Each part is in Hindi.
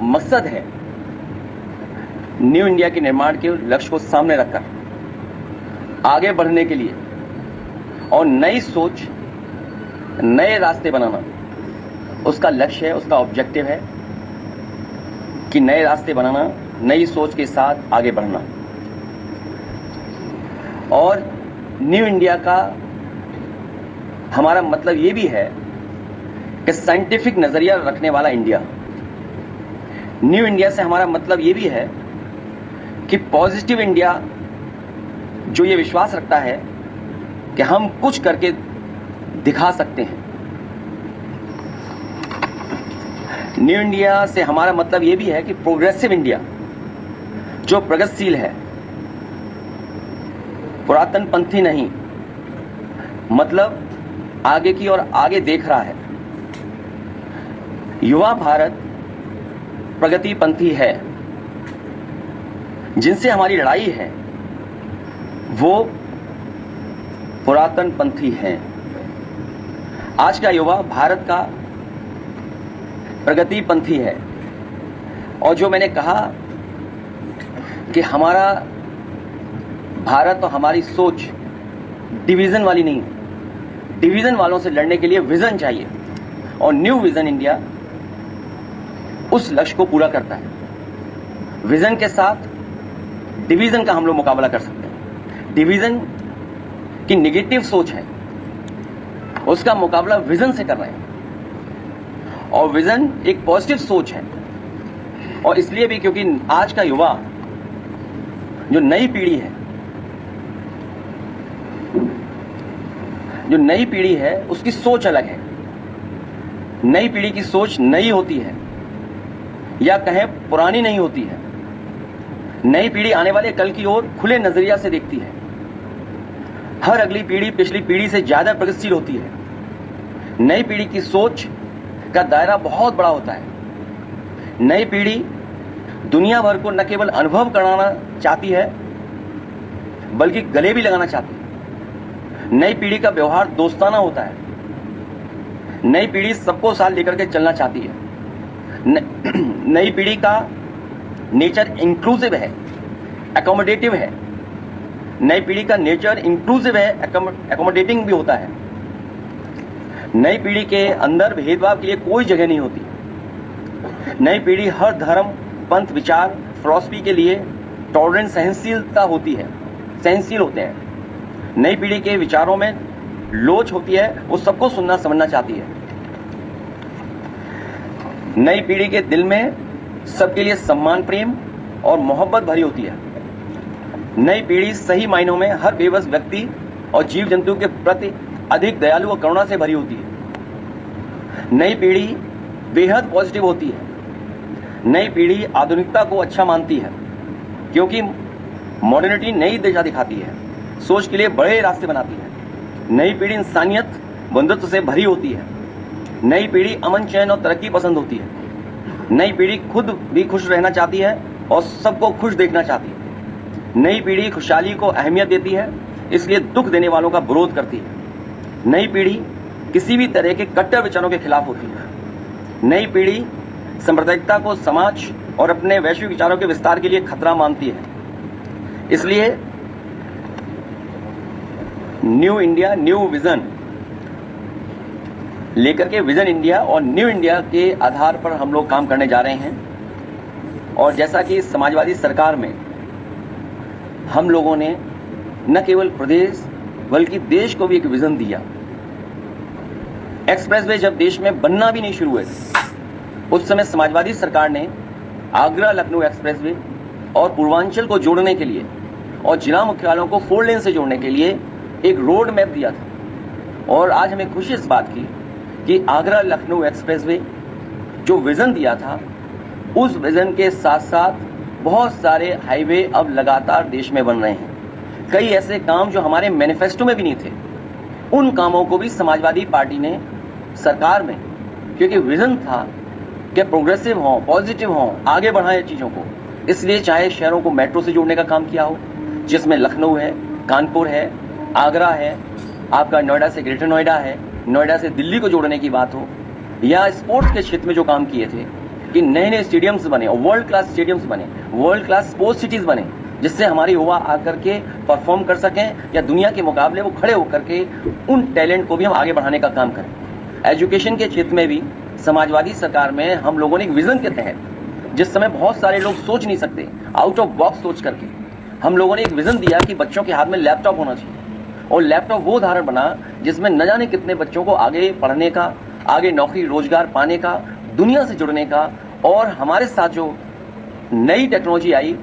मकसद है न्यू इंडिया के निर्माण के लक्ष्य को सामने रखकर आगे बढ़ने के लिए और नई सोच, नए रास्ते बनाना उसका लक्ष्य है, उसका ऑब्जेक्टिव है कि नए रास्ते बनाना, नई सोच के साथ आगे बढ़ना। और न्यू इंडिया का हमारा मतलब ये भी है कि साइंटिफिक नजरिया रखने वाला इंडिया। न्यू इंडिया से हमारा मतलब ये भी है कि पॉजिटिव इंडिया जो ये विश्वास रखता है कि हम कुछ करके दिखा सकते हैं। न्यू इंडिया से हमारा मतलब ये भी है कि प्रोग्रेसिव इंडिया जो प्रगतिशील है, पुरातन पंथी नहीं, मतलब आगे की ओर आगे देख रहा है। युवा भारत प्रगति पंथी है। जिनसे हमारी लड़ाई है वो पुरातन पंथी हैं। आज का युवा भारत का प्रगति पंथी है। और जो मैंने कहा कि हमारा भारत और हमारी सोच डिवीजन वाली नहीं, डिवीजन वालों से लड़ने के लिए विजन चाहिए और न्यू विजन इंडिया उस लक्ष्य को पूरा करता है। विजन के साथ डिवीजन का हम लोग मुकाबला कर सकते हैं। डिवीजन की नेगेटिव सोच है, उसका मुकाबला विजन से कर रहे हैं। और विजन एक पॉजिटिव सोच है। और इसलिए भी क्योंकि आज का युवा जो नई पीढ़ी है, जो नई पीढ़ी है उसकी सोच अलग है। नई पीढ़ी की सोच नई होती है या कहें पुरानी नहीं होती है। नई पीढ़ी आने वाले कल की ओर खुले नजरिया से देखती है। हर अगली पीढ़ी पिछली पीढ़ी से ज्यादा प्रगतिशील होती है। नई पीढ़ी की सोच का दायरा बहुत बड़ा होता है। नई पीढ़ी दुनिया भर को न केवल अनुभव कराना चाहती है बल्कि गले भी लगाना चाहती है। नई पीढ़ी का व्यवहार दोस्ताना होता है। नई पीढ़ी सबको साथ लेकर के चलना चाहती है। नई पीढ़ी का नेचर इंक्लूसिव है, एकोमोडेटिव है। नई पीढ़ी का नेचर इंक्लूसिव है, एकोमोडेटिंग भी होता है। नई पीढ़ी के अंदर भेदभाव के लिए कोई जगह नहीं होती। नई पीढ़ी हर धर्म, पंथ, विचार, फिलॉसफी के लिए टॉलरेंट, सहनशीलता होती है, सहनशील होते हैं। नई पीढ़ी के विचारों में लोच होती है, वो सबको सुनना समझना चाहती है। नई पीढ़ी के दिल में सबके लिए सम्मान, प्रेम और मोहब्बत भरी होती है। नई पीढ़ी सही मायनों में हर बेबस व्यक्ति और जीव जंतु के प्रति अधिक दयालु और करुणा से भरी होती है। नई पीढ़ी बेहद पॉजिटिव होती है। नई पीढ़ी आधुनिकता को अच्छा मानती है क्योंकि मॉडर्निटी नई दिशा दिखाती है, सोच के लिए बड़े रास्ते बनाती है। नई पीढ़ी इंसानियत, बंधुत्व से भरी होती है। नई पीढ़ी अमन, चैन और तरक्की पसंद होती है। नई पीढ़ी खुद भी खुश रहना चाहती है और सबको खुश देखना चाहती है। नई पीढ़ी खुशहाली को अहमियत देती है, इसलिए दुख देने वालों का विरोध करती है। नई पीढ़ी किसी भी तरह के कट्टर विचारों के खिलाफ होती है। नई पीढ़ी सांप्रदायिकता को समाज और अपने वैश्विक विचारों के विस्तार के लिए खतरा मानती है। इसलिए न्यू इंडिया, न्यू विजन लेकर के विजन इंडिया और न्यू इंडिया के आधार पर हम लोग काम करने जा रहे हैं। और जैसा कि समाजवादी सरकार में हम लोगों ने न केवल प्रदेश बल्कि देश को भी एक विजन दिया। एक्सप्रेसवे जब देश में बनना भी नहीं शुरू हुए उस समय समाजवादी सरकार ने आगरा लखनऊ एक्सप्रेसवे और पूर्वांचल को जोड़ने के लिए और जिला मुख्यालयों को 4 लेन से जोड़ने के लिए एक रोड मैप दिया था। और आज हमें खुशी इस बात की कि आगरा लखनऊ एक्सप्रेसवे जो विजन दिया था, उस विजन के साथ साथ बहुत सारे हाईवे अब लगातार देश में बन रहे हैं। कई ऐसे काम जो हमारे मैनिफेस्टो में भी नहीं थे, उन कामों को भी समाजवादी पार्टी ने सरकार में, क्योंकि विजन था कि प्रोग्रेसिव हों, पॉजिटिव हों, आगे बढ़ाएं चीज़ों को, इसलिए चाहे शहरों को मेट्रो से जोड़ने का काम किया हो, जिसमें लखनऊ है, कानपुर है, आगरा है, आपका नोएडा से ग्रेटर नोएडा है, नोएडा से दिल्ली को जोड़ने की बात हो, या स्पोर्ट्स के क्षेत्र में जो काम किए थे, कि नए नए स्टेडियम्स बने, वर्ल्ड क्लास स्टेडियम्स बने, वर्ल्ड क्लास स्पोर्ट्स सिटीज बने, जिससे हमारे युवा आकर के परफॉर्म कर सकें या दुनिया के मुकाबले वो खड़े होकर के उन टैलेंट को भी हम आगे बढ़ाने का काम करें। एजुकेशन के क्षेत्र में भी समाजवादी सरकार में हम लोगों ने एक विजन के तहत, जिस समय बहुत सारे लोग सोच नहीं सकते, आउट ऑफ बॉक्स सोच करके हम लोगों ने एक विजन दिया कि बच्चों के हाथ में लैपटॉप होना चाहिए। और लैपटॉप वो उदाहरण बना जिसमें न जाने कितने बच्चों को आगे पढ़ने का, आगे नौकरी रोजगार पाने का, दुनिया से जुड़ने का, और हमारे साथ जो नई टेक्नोलॉजी आई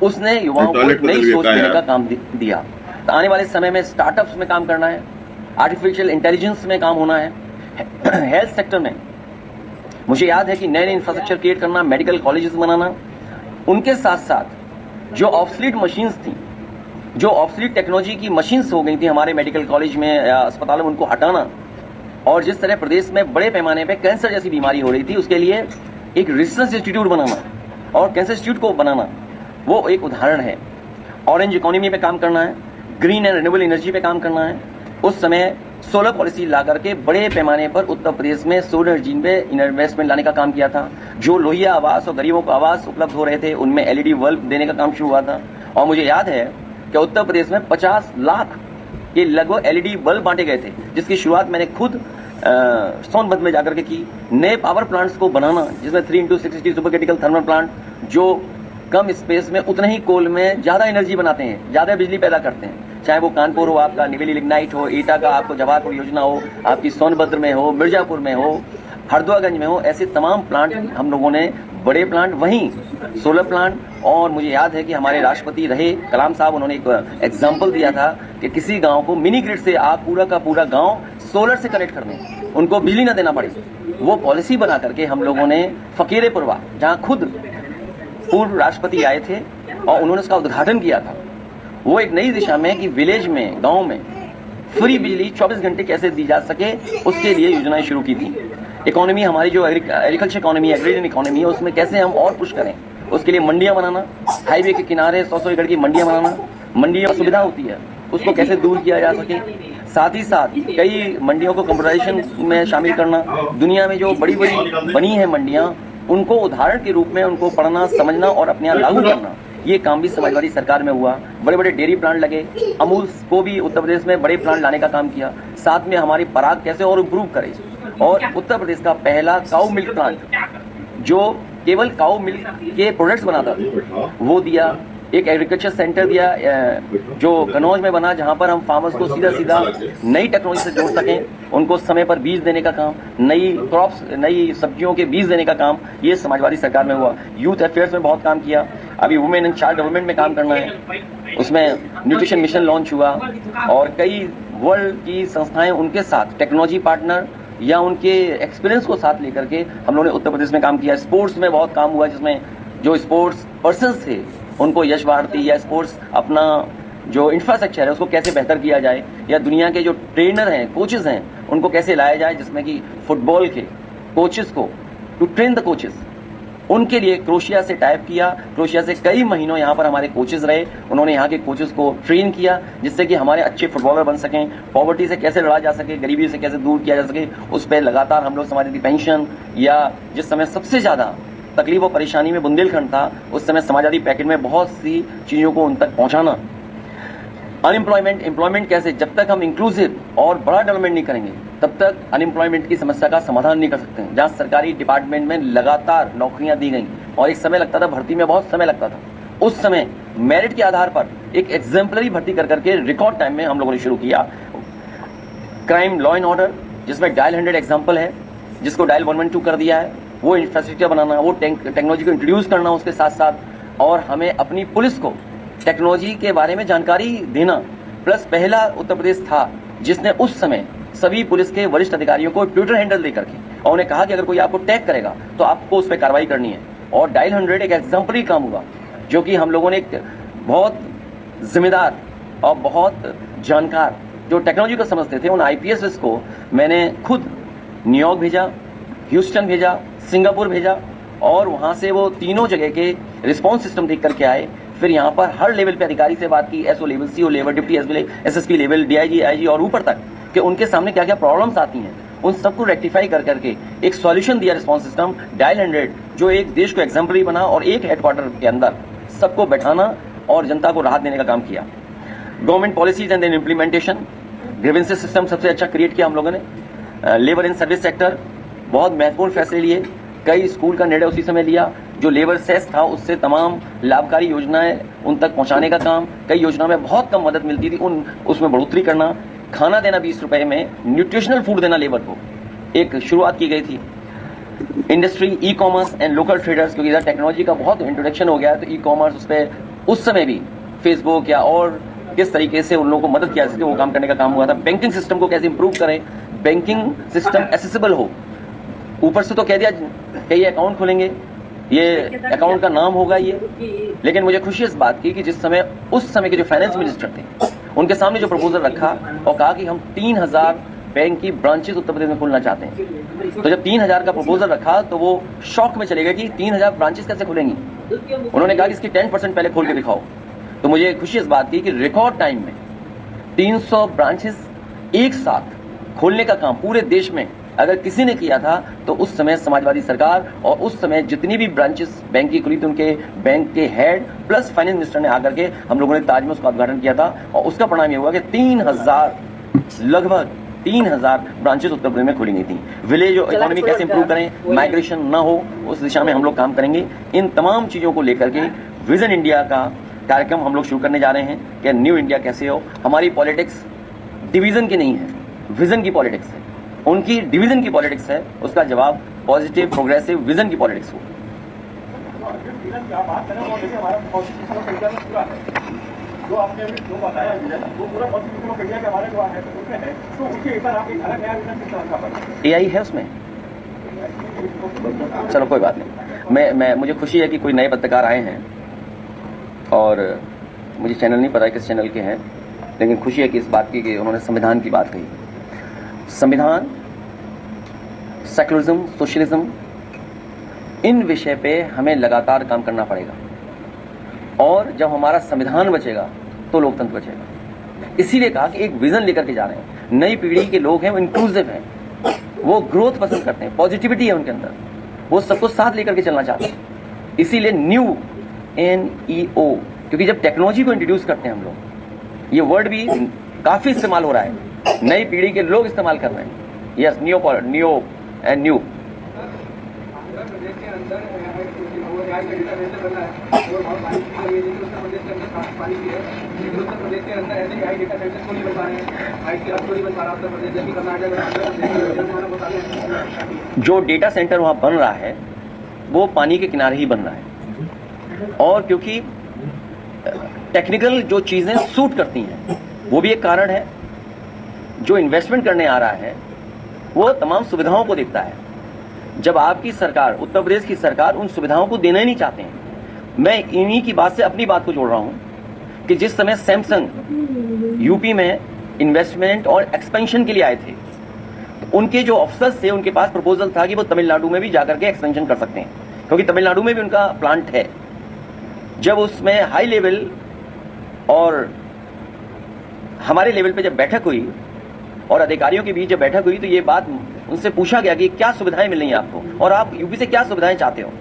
उसने युवाओं को नई सोच देने का काम दिया। तो आने वाले समय में स्टार्टअप्स में काम करना है, आर्टिफिशियल इंटेलिजेंस में काम होना है, हेल्थ सेक्टर में मुझे याद है कि नए नए इंफ्रास्ट्रक्चर क्रिएट करना, मेडिकल कॉलेजेस बनाना, उनके साथ साथ जो ऑब्सलीट मशीन्स थी, जो ऑब्सलीट टेक्नोलॉजी की मशीन्स हो गई थी हमारे मेडिकल कॉलेज में या अस्पतालों में, उनको हटाना, और जिस तरह प्रदेश में बड़े पैमाने पे कैंसर जैसी बीमारी हो रही थी उसके लिए एक रिसर्च इंस्टीट्यूट बनाना और कैंसर इंस्टीट्यूट को बनाना, वो एक उदाहरण है। ऑरेंज इकोनॉमी पे काम करना है, ग्रीन एंड रिन्यूएबल एनर्जी पे काम करना है। उस समय सोलर पॉलिसी ला करके बड़े पैमाने पर उत्तर प्रदेश में सोलर एनर्जी पे इन्वेस्टमेंट लाने का काम किया था। जो लोहिया आवास और गरीबों को आवास उपलब्ध हो रहे थे उनमें LED बल्ब देने का काम शुरू हुआ था। और मुझे याद है कि उत्तर प्रदेश में 50 लाख के लगभग LED बल्ब बांटे गए थे, जिसकी शुरुआत मैंने खुद सोनभद्र में जाकर के की। नए पावर प्लांट्स को बनाना जिसमें 3x660 super critical thermal plant, जो कम स्पेस में उतना ही कोल में ज्यादा एनर्जी बनाते हैं, ज्यादा बिजली पैदा करते हैं। चाहे वो कानपुर हो, आपका निवेली लिग्नाइट हो, ईटा का आपको जवाहरपुर योजना हो, आपकी सोनभद्र में हो, मिर्जापुर में हो, हरदोईगंज में हो, ऐसे तमाम प्लांट हम लोगों ने, बड़े प्लांट, वहीं सोलर प्लांट। और मुझे याद है कि हमारे राष्ट्रपति रहे कलाम साहब, उन्होंने एक एग्जाम्पल दिया था कि किसी गांव को मिनी ग्रिड से आप पूरा का पूरा गांव सोलर से कनेक्ट कर दें, उनको बिजली न देना पड़े। वो पॉलिसी बना करके हम लोगों ने फकीरेपुरवा, जहाँ खुद पूर्व राष्ट्रपति आए थे और उन्होंने उसका उद्घाटन किया था, वो एक नई दिशा में कि विलेज में, गांव में फ्री बिजली 24 घंटे कैसे दी जा सके, उसके लिए योजनाएं शुरू की थी। इकोनॉमी हमारी जो एग्रीकल्चर इकोनॉमी, एग्रीरियन इकोनॉमी है, उसमें कैसे हम और पुश करें, उसके लिए मंडियां बनाना, हाईवे के किनारे 100-100 एकड़ की मंडियां बनाना, मंडियों में सुविधा होती है उसको कैसे दूर किया जा सके। साथ ही साथ कई मंडियों को कंप्यूटराइजेशन में शामिल करना, दुनिया में जो बड़ी बड़ी बनी है मंडियां, उनको उदाहरण के रूप में उनको पढ़ना, समझना और अपने यहाँ लागू करना, ये काम भी समाजवादी सरकार में हुआ। बड़े बड़े डेयरी प्लांट लगे, अमूल को भी उत्तर प्रदेश में बड़े प्लांट लाने का काम किया। साथ में हमारी पराग कैसे और इम्प्रूव करे, और उत्तर प्रदेश का पहला काऊ मिल्क प्लांट जो केवल काऊ मिल्क के प्रोडक्ट्स बनाता था, वो दिया। एक एग्रीकल्चर सेंटर दिया जो कन्नौज में बना, जहां पर हम फार्मर्स को सीधा सीधा नई टेक्नोलॉजी से जोड़ सकें, उनको समय पर बीज देने का काम, नई क्रॉप्स, नई सब्जियों के बीज देने का काम, ये समाजवादी सरकार में हुआ। यूथ अफेयर्स में बहुत काम किया। अभी वुमेन एंड चाइल्ड डेवलपमेंट में काम करना है, उसमें न्यूट्रिशन मिशन लॉन्च हुआ, और कई वर्ल्ड की संस्थाएं उनके साथ टेक्नोलॉजी पार्टनर या उनके एक्सपीरियंस को साथ लेकर के हम लोगों ने उत्तर प्रदेश में काम किया। स्पोर्ट्स में बहुत काम हुआ, जिसमें जो स्पोर्ट्स पर्सन्स थे उनको यश भारती या स्पोर्ट्स अपना जो इंफ्रास्ट्रक्चर है उसको कैसे बेहतर किया जाए, या दुनिया के जो ट्रेनर हैं, कोचेस हैं, उनको कैसे लाया जाए, जिसमें कि फुटबॉल के कोचेस को टू ट्रेन द कोचेस, उनके लिए क्रोशिया से टाइप किया। क्रोशिया से कई महीनों यहाँ पर हमारे कोचेस रहे, उन्होंने यहाँ के कोचेस को ट्रेन किया, जिससे कि हमारे अच्छे फुटबॉलर बन सकें। पॉवर्टी से कैसे लड़ा जा सके, गरीबी से कैसे दूर किया जा सके, उस पर लगातार हम लोग समाजवादी पेंशन, या जिस समय सबसे ज़्यादा तकलीफ और परेशानी में बुंदेलखंड था, उस समय समाजवादी पैकेट में बहुत सी चीज़ों को उन तक पहुँचाना। अनएम्प्लॉयमेंट, एम्प्लॉयमेंट कैसे, जब तक हम इंक्लूसिव और बड़ा डेवलपमेंट नहीं करेंगे तब तक अनएम्प्लॉयमेंट की समस्या का समाधान नहीं कर सकते हैं। जहाँ सरकारी डिपार्टमेंट में लगातार नौकरियां दी गई और एक समय लगता था, भर्ती में बहुत समय लगता था, उस समय मेरिट के आधार पर एक एग्जाम्पलरी भर्ती कर करके रिकॉर्ड टाइम में हम लोगों ने शुरू किया। क्राइम लॉ एंड ऑर्डर, जिसमें डायल 100 एग्जाम्पल है, जिसको डायल 112 कर दिया है, वो इंफ्रास्ट्रक्चर बनाना, वो टेक्नोलॉजी को इंट्रोड्यूस करना उसके साथ साथ, और हमें अपनी पुलिस को टेक्नोलॉजी के बारे में जानकारी देना। प्लस पहला उत्तर प्रदेश था जिसने उस समय सभी पुलिस के वरिष्ठ अधिकारियों को ट्विटर हैंडल दे करके, और उन्हें कहा कि अगर कोई आपको टैग करेगा तो आपको उस पर कार्रवाई करनी है। और डायल 100 एक एग्जाम्पलरी काम हुआ, जो कि हम लोगों ने एक बहुत जिम्मेदार और बहुत जानकार जो टेक्नोलॉजी को समझते थे, उन IPS को मैंने खुद न्यूयॉर्क भेजा, ह्यूस्टन भेजा, सिंगापुर भेजा, और वहाँ से वो तीनों जगह के रिस्पॉन्स सिस्टम देख करके आए। फिर यहाँ पर हर लेवल पे अधिकारी से बात की, SO level, CO level, deputy SSP level, DIG, IG और ऊपर तक, कि उनके सामने क्या क्या प्रॉब्लम्स आती हैं, उन सबको रेक्टिफाई कर करके एक सॉल्यूशन दिया रिस्पॉन्स सिस्टम डायल 100, जो एक देश को एग्जाम्पलरी बना और एक हेडक्वार्टर के अंदर सबको बैठाना और जनता को राहत देने का काम किया। Government policies and then implementation, grievances system सबसे अच्छा क्रिएट किया हम लोगों ने। लेबर एंड सर्विस सेक्टर बहुत महत्वपूर्ण फैसले लिए, कई स्कूल का निर्णय उसी समय लिया। जो लेबर सेस था उससे तमाम लाभकारी योजनाएं उन तक पहुंचाने का काम, कई योजनाओं में बहुत कम मदद मिलती थी उसमें बढ़ोतरी करना, खाना देना 20 रुपए में, न्यूट्रिशनल फूड देना लेबर को, एक शुरुआत की गई थी। Industry, e commerce and local traders, क्योंकि इधर टेक्नोलॉजी का बहुत इंट्रोडक्शन हो गया, तो ई कॉमर्स उस पर उस समय भी फेसबुक या और किस तरीके से उन लोगों को मदद किया सके वो काम करने का काम हुआ था। बैंकिंग सिस्टम को कैसे इंप्रूव करें, बैंकिंग सिस्टम एक्सेसिबल हो। ऊपर से तो कह दिया कई अकाउंट खोलेंगे, ये अकाउंट का नाम होगा ये, लेकिन मुझे खुशी इस बात की कि जिस समय उस समय के जो फाइनेंस मिनिस्टर थे उनके सामने जो प्रपोजल रखा और कहा कि हम 3000 बैंक की ब्रांचेस उत्तर प्रदेश में खोलना चाहते हैं, तो जब 3000 का प्रपोजल रखा तो वो शॉक में चले गए कि 3000 ब्रांचेस कैसे खुलेंगी। उन्होंने कहा कि इसकी 10% पहले खोल के दिखाओ। तो मुझे खुशी इस बात की कि रिकॉर्ड टाइम में 300 ब्रांचेस एक साथ खोलने का काम पूरे देश में अगर किसी ने किया था तो उस समय समाजवादी सरकार, और उस समय जितनी भी ब्रांचेस बैंक की खुली थी उनके बैंक के हेड प्लस फाइनेंस मिनिस्टर ने आकर के हम लोगों ने ताज में उसका उद्घाटन किया था, और उसका परिणाम ये हुआ कि 3000 लगभग 3000 ब्रांचेस उत्तर प्रदेश में खोली गई थी। विलेज इकोनॉमी कैसे इंप्रूव करें, माइग्रेशन ना हो, उस दिशा में हम लोग काम करेंगे। इन तमाम चीजों को लेकर के विजन इंडिया का कार्यक्रम हम लोग शुरू करने जा रहे हैं कि न्यू इंडिया कैसे हो। हमारी पॉलिटिक्स डिवीजन की नहीं है, विजन की पॉलिटिक्स है। उनकी डिवीजन की पॉलिटिक्स है, उसका जवाब पॉजिटिव प्रोग्रेसिव विजन की पॉलिटिक्स हो। जो आपने अभी जो बताया वो पूरा कॉन्स्टिट्यूशन ऑफ इंडिया के हमारे जो है तो उसमें है, तो उसके ऊपर आप एक अलग नया विजन किस तरह का पर एआई है उसमें। चलो कोई बात नहीं, मैं मुझे खुशी है कि कोई नए पत्रकार आए हैं, और मुझे चैनल नहीं पता है किस चैनल के हैं, लेकिन खुशी है कि इस बात की कि उन्होंने संविधान की बात कही। संविधान, सेक्युलरिज्म, सोशलिज्म, इन विषय पे हमें लगातार काम करना पड़ेगा, और जब हमारा संविधान बचेगा तो लोकतंत्र बचेगा। इसीलिए कहा कि एक विजन लेकर के जा रहे हैं। नई पीढ़ी के लोग हैं, वो इंक्लूसिव हैं, वो ग्रोथ पसंद करते हैं, पॉजिटिविटी है उनके अंदर, वो सबको साथ लेकर के चलना चाहते हैं। इसीलिए न्यू NEO, क्योंकि जब टेक्नोलॉजी को इंट्रोड्यूस करते हैं हम लोग, ये वर्ड भी काफी इस्तेमाल हो रहा है, नई पीढ़ी के लोग इस्तेमाल कर रहे हैं। Yes, new and new. जो डेटा सेंटर वहां बन रहा है वो पानी के किनारे ही बन रहा है, और क्योंकि टेक्निकल जो चीजें सूट करती हैं वो भी एक कारण है। जो इन्वेस्टमेंट करने आ रहा है वो तमाम सुविधाओं को देखता है। जब आपकी सरकार, उत्तर प्रदेश की सरकार, उन सुविधाओं को देना ही नहीं चाहते हैं, मैं इन्हीं की बात से अपनी बात को जोड़ रहा हूं कि जिस समय सैमसंग यूपी में इन्वेस्टमेंट और एक्सपेंशन के लिए आए थे, तो उनके जो अफसर्स थे उनके पास प्रपोजल था कि वो तमिलनाडु में भी जाकर के एक्सपेंशन कर सकते हैं, क्योंकि तमिलनाडु में भी उनका प्लांट है। जब उसमें हाई लेवल और हमारे लेवल पे जब बैठक हुई और अधिकारियों के बीच जब बैठक हुई, तो ये बात उनसे पूछा गया कि क्या सुविधाएं मिल रही हैं आपको, और आप यूपी से क्या सुविधाएं चाहते हो।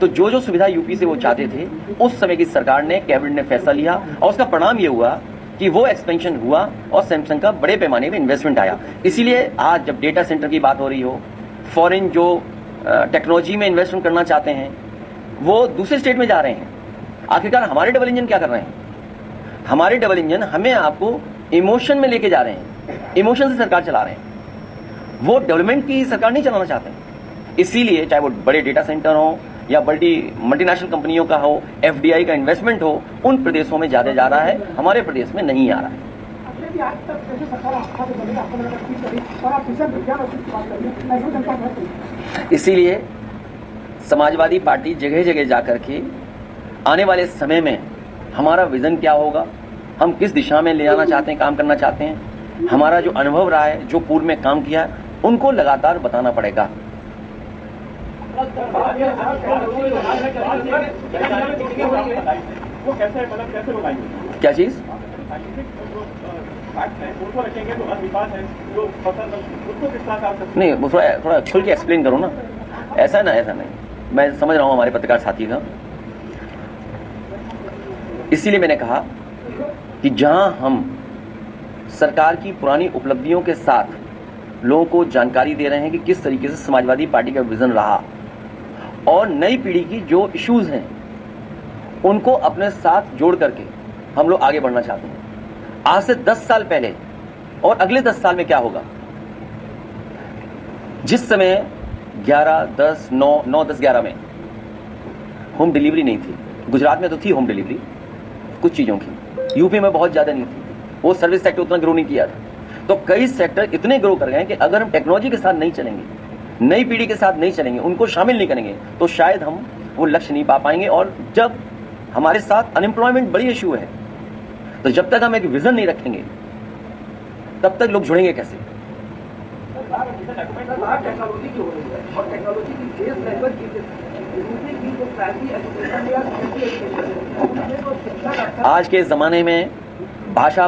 तो जो जो सुविधा यूपी से वो चाहते थे, उस समय की सरकार ने, कैबिनेट ने फैसला लिया, और उसका परिणाम ये हुआ कि वो एक्सपेंशन हुआ और सैमसंग का बड़े पैमाने में इन्वेस्टमेंट आया। इसीलिए आज जब डेटा सेंटर की बात हो रही हो, फॉरेन जो टेक्नोलॉजी में इन्वेस्टमेंट करना चाहते हैं वो दूसरे स्टेट में जा रहे हैं। आखिरकार हमारे डबल इंजन क्या कर रहे हैं? हमारे डबल इंजन हमें आपको इमोशन में लेके जा रहे हैं, इमोशन से सरकार चला रहे हैं, वो डेवलपमेंट की सरकार नहीं चलाना चाहते हैं। इसीलिए चाहे वो बड़े डेटा सेंटर हो या मल्टीनेशनल कंपनियों का हो, FDI का इन्वेस्टमेंट हो, उन प्रदेशों में ज्यादा जा रहा है, हमारे प्रदेश में नहीं आ रहा है। इसीलिए समाजवादी पार्टी जगह जगह जाकर के आने वाले समय में हमारा विजन क्या होगा, हम किस दिशा में ले जाना चाहते हैं, काम करना चाहते हैं, हमारा जो अनुभव रहा है, जो पूर्व में काम किया है, उनको लगातार बताना पड़ेगा। क्या चीज? साइंटिफिक जो फैक्ट है उनको रखेंगे, जो अंधविश्वास है, जो पसंद उसको किस तरह का नहीं, वो थोड़ा खुल के एक्सप्लेन करो ना। ऐसा नहीं, मैं समझ रहा हूँ हमारे पत्रकार साथी का। इसीलिए मैंने कहा कि जहां हम सरकार की पुरानी उपलब्धियों के साथ लोगों को जानकारी दे रहे हैं कि किस तरीके से समाजवादी पार्टी का विजन रहा, और नई पीढ़ी की जो इश्यूज हैं उनको अपने साथ जोड़ करके हम लोग आगे बढ़ना चाहते हैं। आज से 10 साल पहले और अगले 10 साल में क्या होगा, जिस समय 11, 10, 9, 10, 11 में होम डिलीवरी नहीं थी। गुजरात में तो थी होम डिलीवरी कुछ चीज़ों की, यूपी में बहुत ज़्यादा नहीं थी, वो सर्विस सेक्टर उतना ग्रो नहीं किया था। तो कई सेक्टर इतने ग्रो कर गए हैं कि अगर हम टेक्नोलॉजी के साथ नहीं चलेंगे, नई पीढ़ी के साथ नहीं चलेंगे, उनको शामिल नहीं करेंगे, तो शायद हम वो लक्ष्य नहीं पा पाएंगे। और जब हमारे साथ अनएम्प्लॉयमेंट बड़ी इशू है, तो जब तक हम एक विजन नहीं रखेंगे तब तक लोग जुड़ेंगे कैसे। टेक्नोलॉजी की हो रही है और टेक्नोलॉजी की बेस लेवल की जो प्राइमरी एजुकेशन या आज के ज़माने में भाषा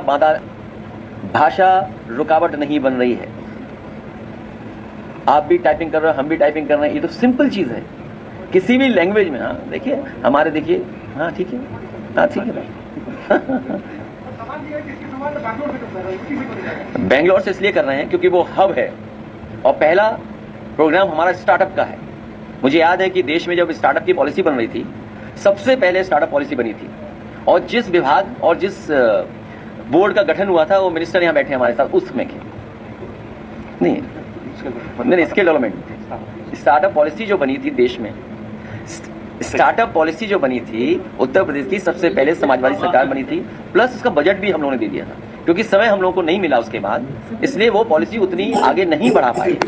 रुकावट नहीं बन रही है। आप भी टाइपिंग कर रहे हो, हम भी टाइपिंग कर रहे हैं, ये तो सिंपल चीज़ है किसी भी लैंग्वेज में। हाँ देखिए हमारे, देखिए हाँ ठीक है, हाँ ठीक है। बेंगलोर से इसलिए कर रहे हैं क्योंकि वो हब है और पहला प्रोग्राम हमारा स्टार्टअप का है। मुझे याद है कि देश में जब स्टार्टअप की पॉलिसी बन रही थी, सबसे पहले स्टार्टअप पॉलिसी बनी थी, और जिस विभाग और जिस बोर्ड का गठन हुआ था वो मिनिस्टर यहाँ बैठे हमारे साथ उस समय के। नहीं, स्किल डेवलपमेंट स्टार्टअप पॉलिसी जो बनी थी देश में, स्टार्टअप पॉलिसी जो बनी थी उत्तर प्रदेश की सबसे पहले समाजवादी सरकार बनी थी, प्लस उसका बजट भी हम लोगों ने दे दिया था, क्योंकि समय हम लोगों को नहीं मिला उसके बाद, इसलिए वो पॉलिसी उतनी आगे नहीं बढ़ा पाई।